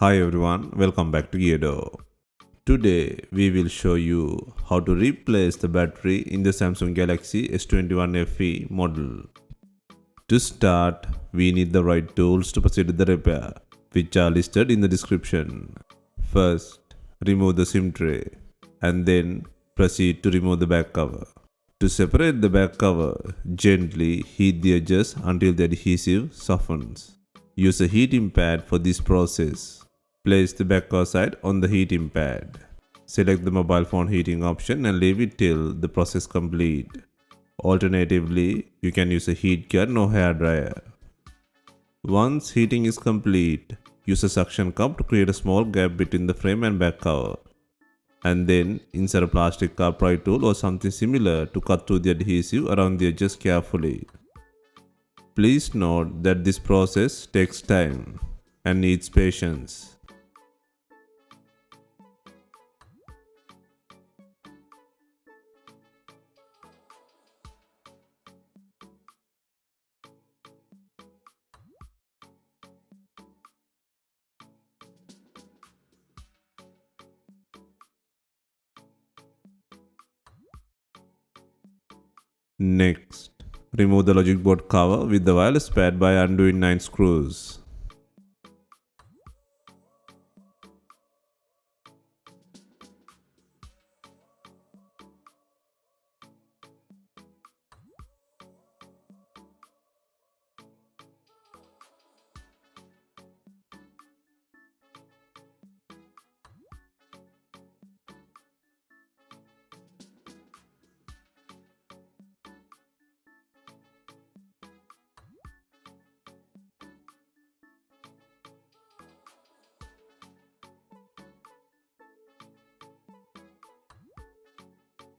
Hi everyone, welcome back to DYOR. Today we will show you how to replace the battery in the Samsung Galaxy S21 FE model. To start, we need the right tools to proceed with the repair, which are listed in the description. First, remove the SIM tray and then proceed to remove the back cover. To separate the back cover, gently heat the edges until the adhesive softens. Use a heating pad for this process. Place the back cover side on the heating pad. Select the mobile phone heating option and leave it till the process complete. Alternatively, you can use a heat gun or hair dryer. Once heating is complete, use a suction cup to create a small gap between the frame and back cover. And then insert a plastic upright tool or something similar to cut through the adhesive around the edges carefully. Please note that this process takes time and needs patience. Next, remove the logic board cover with the wireless pad by undoing 9 screws.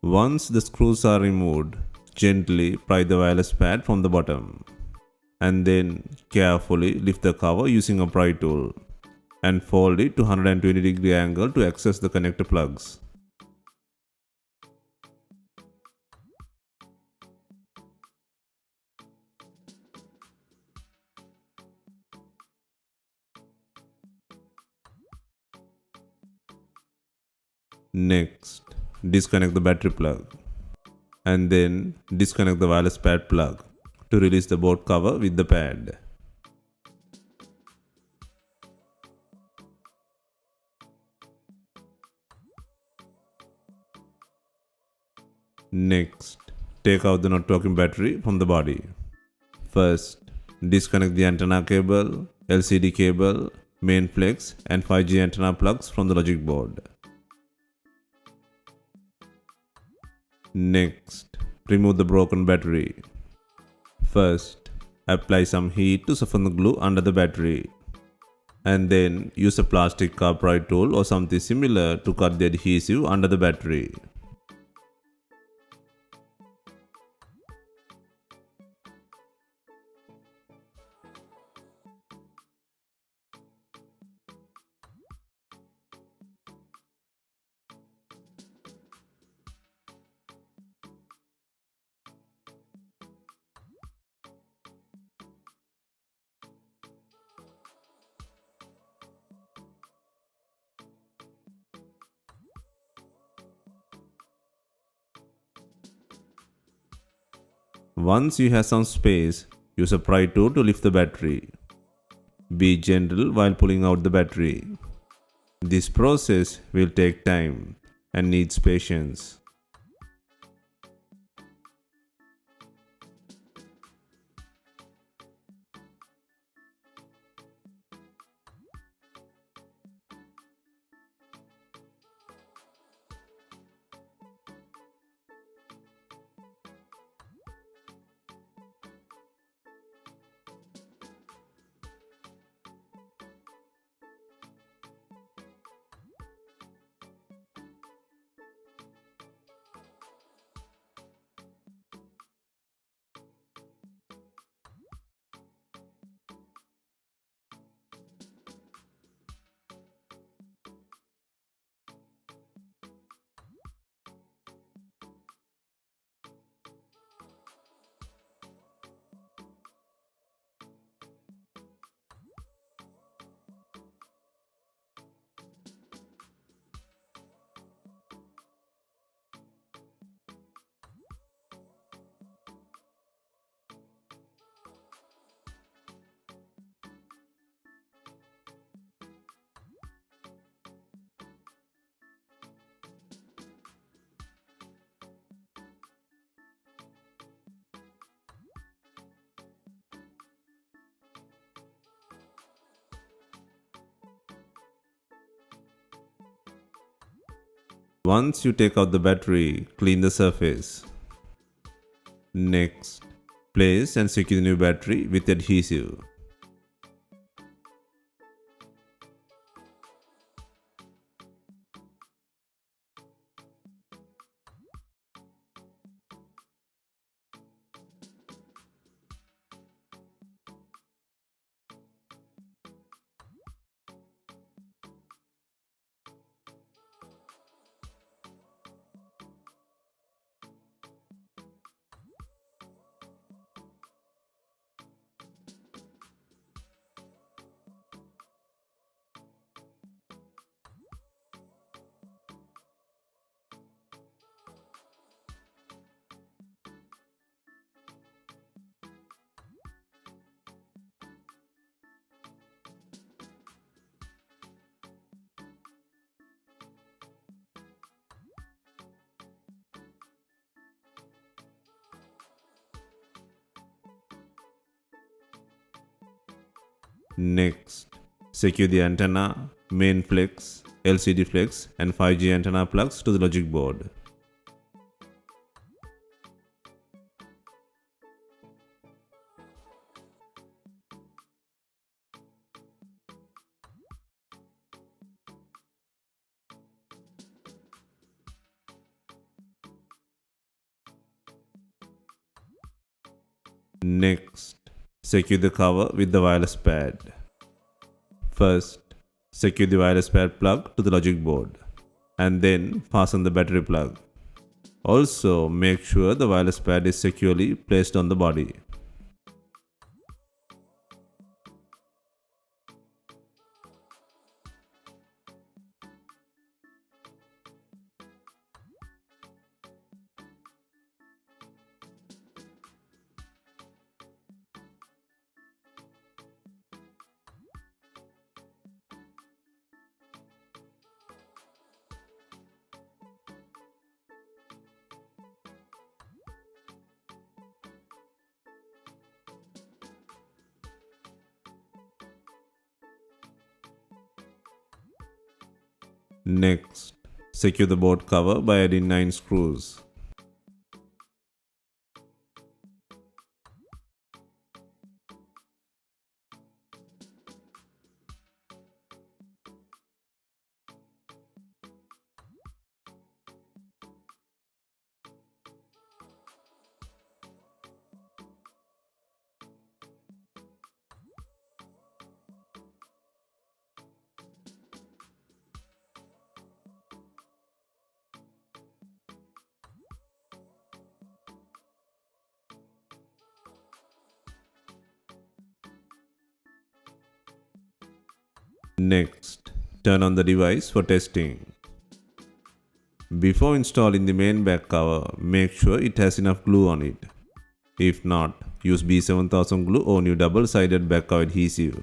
Once the screws are removed, gently pry the wireless pad from the bottom. And then carefully lift the cover using a pry tool and fold it to 120-degree angle to access the connector plugs. Next, disconnect the battery plug and then disconnect the wireless pad plug to release the board cover with the pad. Next, take out the not working battery from the body. First, disconnect the antenna cable, LCD cable, main flex and 5G antenna plugs from the logic board. Next, remove the broken battery. First, apply some heat to soften the glue under the battery. And then use a plastic upright tool or something similar to cut the adhesive under the battery. Once you have some space, use a pry tool to lift the battery. Be gentle while pulling out the battery. This process will take time and needs patience. Once you take out the battery, clean the surface. Next, place and secure the new battery with adhesive. Next, secure the antenna, main flex, LCD flex and 5G antenna plugs to the logic board. Next, secure the cover with the wireless pad. First, secure the wireless pad plug to the logic board and then fasten the battery plug. Also, make sure the wireless pad is securely placed on the body. Next, secure the board cover by adding 9 screws. Next, turn on the device for testing. Before installing the main back cover, make sure it has enough glue on it. If not, use B7000 glue or new double-sided back cover adhesive.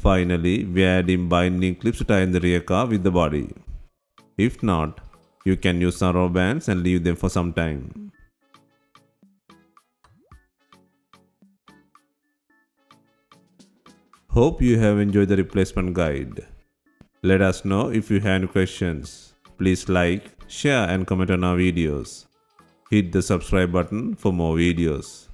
Finally, we add in binding clips to tie in the rear car with the body. If not, you can use some rubber bands and leave them for some time. Hope you have enjoyed the replacement guide. Let us know if you have any questions. Please like, share and comment on our videos. Hit the subscribe button for more videos.